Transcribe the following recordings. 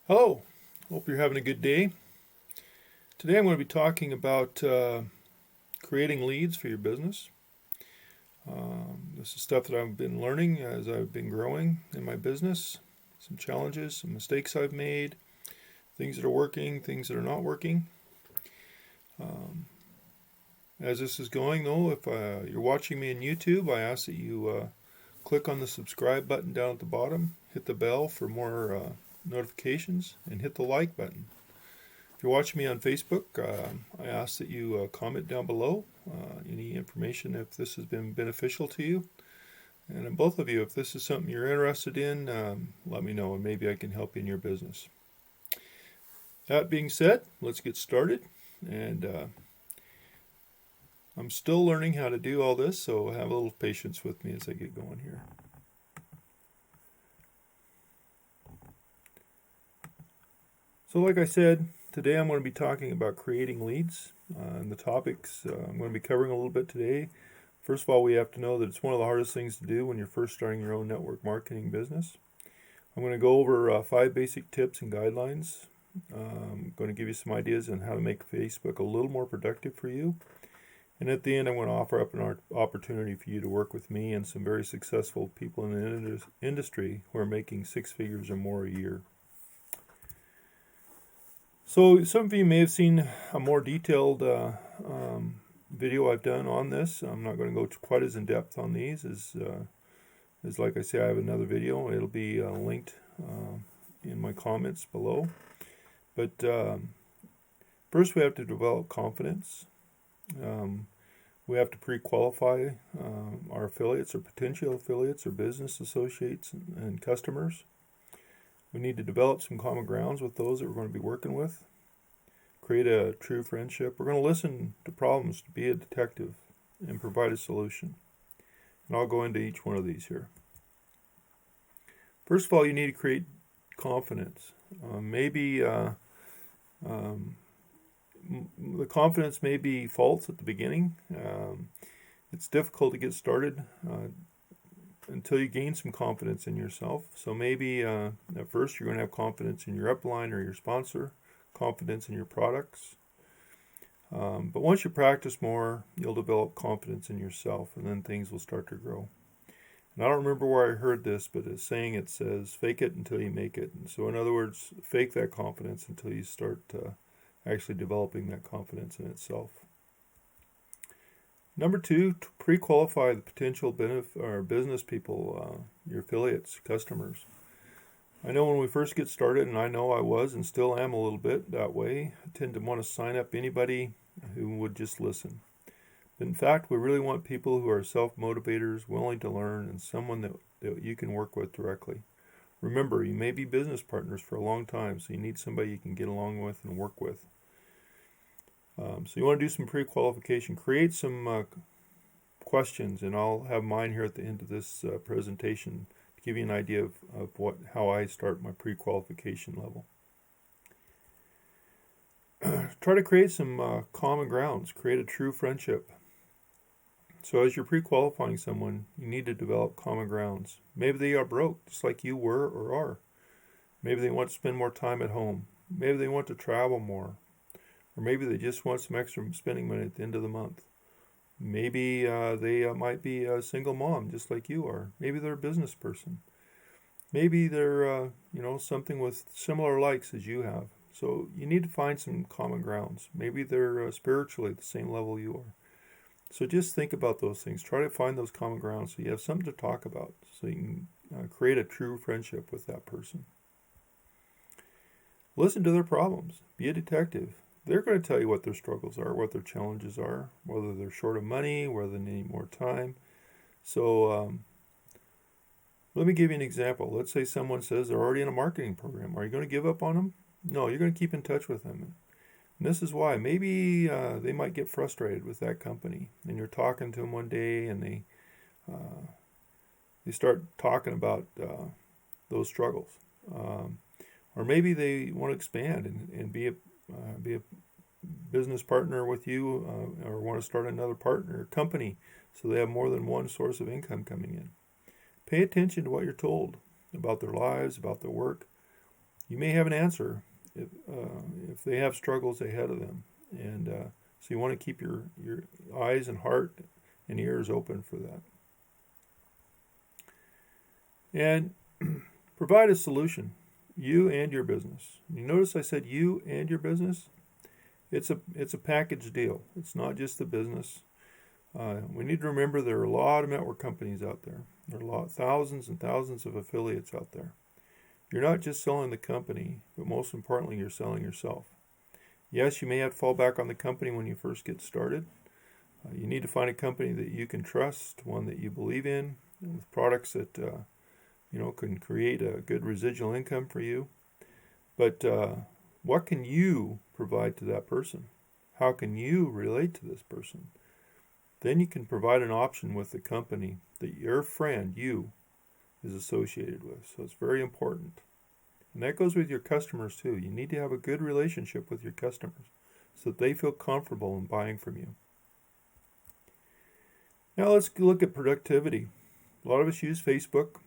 Hello, hope you're having a good day. Today I'm going to be talking about creating leads for your business. This is stuff that I've been learning as I've been growing in my business, some challenges, some mistakes I've made, things that are working, things that are not working. As this is going, though, if you're watching me on YouTube, I ask that you click on the subscribe button down at the bottom, hit the bell for more notifications, and hit the like button. If you're watching me on Facebook, I ask that you comment down below any information if this has been beneficial to you. And both of you, if this is something you're interested in, let me know and maybe I can help you in your business. That being said, let's get started. And I'm still learning how to do all this, so have a little patience with me as I get going here. So, like I said, today I'm going to be talking about creating leads. And the topics I'm going to be covering a little bit today. First of all, we have to know that it's one of the hardest things to do when you're first starting your own network marketing business. I'm going to go over 5 basic tips and guidelines. I'm going to give you some ideas on how to make Facebook a little more productive for you. And at the end, I'm going to offer up an opportunity for you to work with me and some very successful people in the industry who are making 6 figures or more a year. So some of you may have seen a more detailed video I've done on this. I'm not going to go quite as in depth on these as like I say, I have another video. It'll be linked in my comments below. But first, we have to develop confidence. We have to pre-qualify our affiliates or potential affiliates or business associates and customers. We need to develop some common grounds with those that we're going to be working with. Create a true friendship. We're going to listen to problems, to be a detective, and provide a solution. And I'll go into each one of these here. First of all, you need to create confidence. The confidence may be false at the beginning. It's difficult to get started until you gain some confidence in yourself. So maybe at first you're going to have confidence in your upline or your sponsor, confidence in your products. But once you practice more, you'll develop confidence in yourself, and then things will start to grow. And I don't remember where I heard this, but a saying it says, fake it until you make it. And so in other words, fake that confidence until you start actually developing that confidence in itself. Number 2, to pre-qualify the potential business people, your affiliates, customers. I know when we first get started, and I know I was and still am a little bit that way, I tend to want to sign up anybody who would just listen. But in fact, we really want people who are self-motivators, willing to learn, and someone that you can work with directly. Remember, you may be business partners for a long time, so you need somebody you can get along with and work with. So you want to do some pre-qualification. Create some questions, and I'll have mine here at the end of this presentation to give you an idea of how I start my pre-qualification level. Try to create some common grounds. Create a true friendship. So as you're pre-qualifying someone, you need to develop common grounds. Maybe they are broke, just like you were or are. Maybe they want to spend more time at home. Maybe they want to travel more. Or maybe they just want some extra spending money at the end of the month. Maybe they might be a single mom, just like you are. Maybe they're a business person. Maybe they're something with similar likes as you have. So you need to find some common grounds. Maybe they're spiritually at the same level you are. So just think about those things. Try to find those common grounds so you have something to talk about, so you can create a true friendship with that person. Listen to their problems. Be a detective. They're going to tell you what their struggles are, what their challenges are, whether they're short of money, whether they need more time. So let me give you an example. Let's say someone says they're already in a marketing program. Are you going to give up on them? No, you're going to keep in touch with them. And this is why. Maybe they might get frustrated with that company. And you're talking to them one day and they start talking about those struggles. Or maybe they want to expand and be a business partner with you or want to start another partner company so they have more than one source of income coming in. Pay attention to what you're told about their lives, about their work. you may have an answer if they have struggles ahead of them. And so you want to keep your eyes and heart and ears open for that. And provide a solution, you and your business. You notice I said you and your business? It's a package deal. It's not just the business. We need to remember there are a lot of network companies out there. There are thousands and thousands of affiliates out there. You're not just selling the company, but most importantly, you're selling yourself. Yes, you may have to fall back on the company when you first get started. You need to find a company that you can trust, one that you believe in, with products that can create a good residual income for you. But what can you provide to that person? How can you relate to this person? Then you can provide an option with the company that your friend, you, is associated with. So it's very important. And that goes with your customers too. You need to have a good relationship with your customers so that they feel comfortable in buying from you. Now let's look at productivity. A lot of us use Facebook,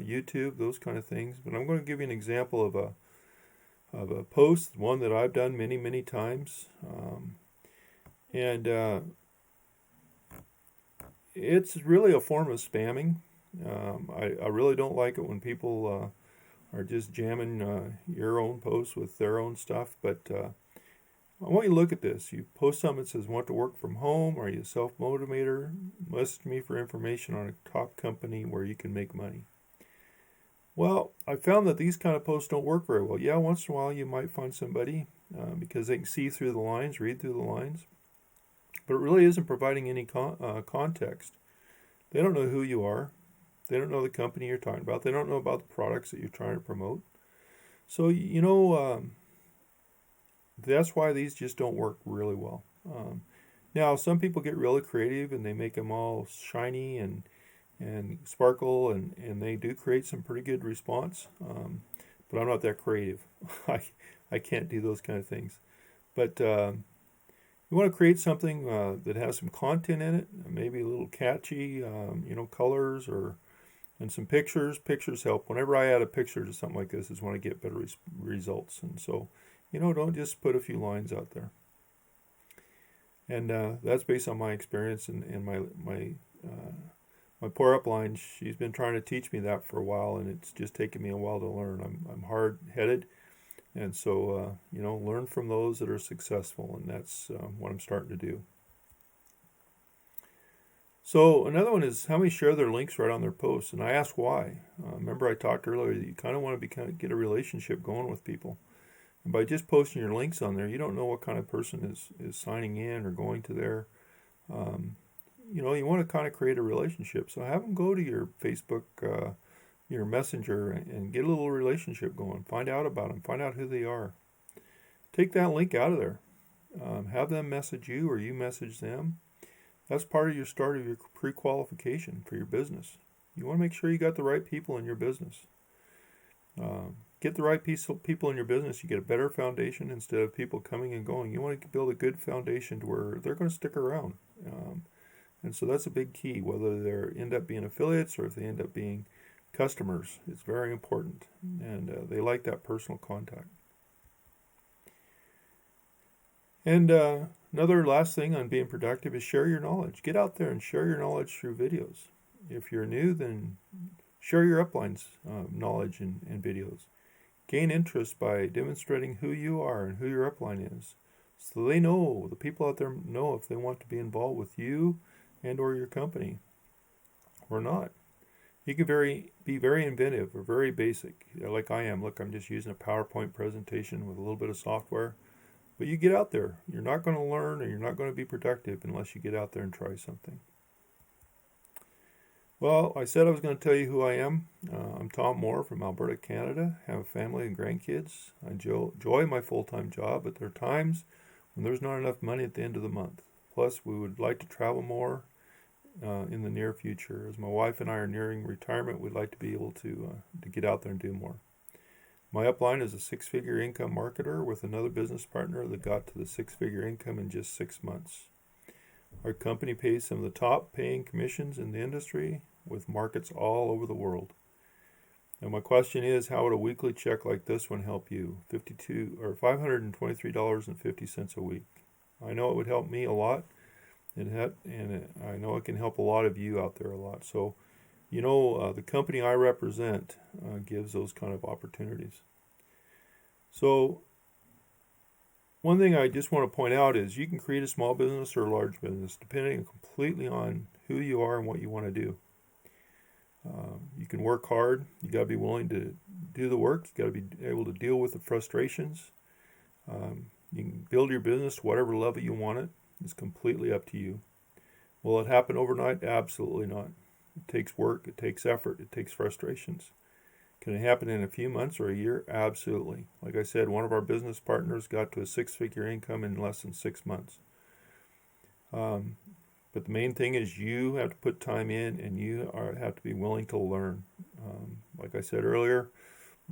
YouTube, those kind of things. But I'm going to give you an example of a post, one that I've done many, many times. It's really a form of spamming. I really don't like it when people are just jamming your own posts with their own stuff. But I want you to look at this. You post something that says, want to work from home? Are you a self-motivator? Message me for information on a top company where you can make money. Well, I found that these kind of posts don't work very well. Yeah, once in a while you might find somebody because they can see through the lines, read through the lines. But it really isn't providing any context. They don't know who you are. They don't know the company you're talking about. They don't know about the products that you're trying to promote. So, that's why these just don't work really well. Now, some people get really creative and they make them all shiny and sparkle, and they do create some pretty good response. But I'm not that creative. I can't do those kind of things. But you want to create something that has some content in it, maybe a little catchy, colors and some pictures. Pictures help. Whenever I add a picture to something like this is when I get better results. And so, don't just put a few lines out there. And that's based on my experience and my poor upline. She's been trying to teach me that for a while, and it's just taken me a while to learn. I'm hard-headed. And so, learn from those that are successful, and that's what I'm starting to do. So another one is how many share their links right on their posts, and I ask why. Remember I talked earlier that you kind of want to get a relationship going with people. And by just posting your links on there, you don't know what kind of person is signing in or going to there. You want to kind of create a relationship. So have them go to your Facebook your messenger and get a little relationship going. Find out about them. Find out who they are. Take that link out of there. Have them message you or you message them. That's part of your start of your pre-qualification for your business. You want to make sure you got the right people in your business. Get the right people in your business. You get a better foundation instead of people coming and going. You want to build a good foundation to where they're going to stick around. And so that's a big key, whether they end up being affiliates or if they end up being customers. It's very important, and they like that personal contact. And another last thing on being productive is share your knowledge. Get out there and share your knowledge through videos. If you're new, then share your upline's knowledge and videos. Gain interest by demonstrating who you are and who your upline is, so the people out there know if they want to be involved with you and or your company or not. You can be very inventive or very basic, like I am. Look, I'm just using a PowerPoint presentation with a little bit of software. But you get out there. You're not going to learn or you're not going to be productive unless you get out there and try something. Well, I said I was going to tell you who I am. I'm Tom Moore from Alberta, Canada. I have a family and grandkids. I enjoy my full-time job, but there are times when there's not enough money at the end of the month. Plus, we would like to travel more in the near future. As my wife and I are nearing retirement, we'd like to be able to get out there and do more. My upline is a six-figure income marketer with another business partner that got to the six-figure income in just 6 months. Our company pays some of the top paying commissions in the industry with markets all over the world. And my question is, how would a weekly check like this one help you? $523.50 a week. I know it would help me a lot, and I know it can help a lot of you out there a lot. So, the company I represent gives those kind of opportunities. So, one thing I just want to point out is you can create a small business or a large business depending completely on who you are and what you want to do. You can work hard. You got to be willing to do the work. You got to be able to deal with the frustrations. You can build your business to whatever level you want it. It's completely up to you. Will it happen overnight? Absolutely not. It takes work. It takes effort. It takes frustrations. Can it happen in a few months or a year? Absolutely. Like I said, one of our business partners got to a 6-figure income in less than 6 months. But the main thing is you have to put time in, and you have to be willing to learn. Like I said earlier,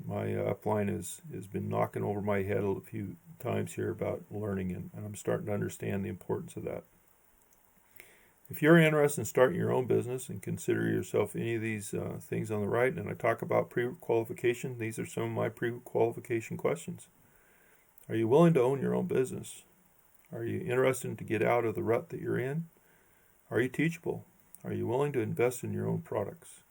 my upline has been knocking over my head a few times here about learning, and I'm starting to understand the importance of that. If you're interested in starting your own business and consider yourself any of these things on the right, and I talk about pre-qualification, these are some of my pre-qualification questions. Are you willing to own your own business? Are you interested to get out of the rut that you're in? Are you teachable? Are you willing to invest in your own products?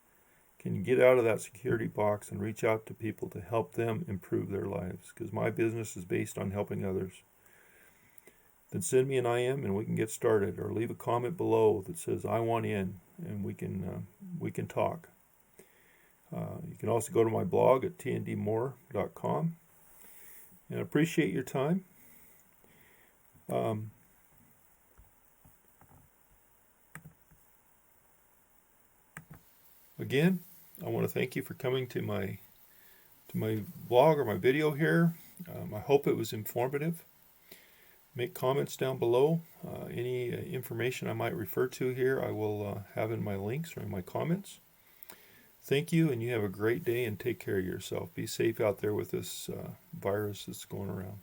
Can you get out of that security box and reach out to people to help them improve their lives? Because my business is based on helping others. Then send me an IM and we can get started, or leave a comment below that says I want in, and we can talk. You can also go to my blog at tndmore.com, and I appreciate your time. Again, I want to thank you for coming to my blog or my video here. I hope it was informative. Make comments down below. Any information I might refer to here, I will have in my links or in my comments. Thank you, and you have a great day, and take care of yourself. Be safe out there with this virus that's going around.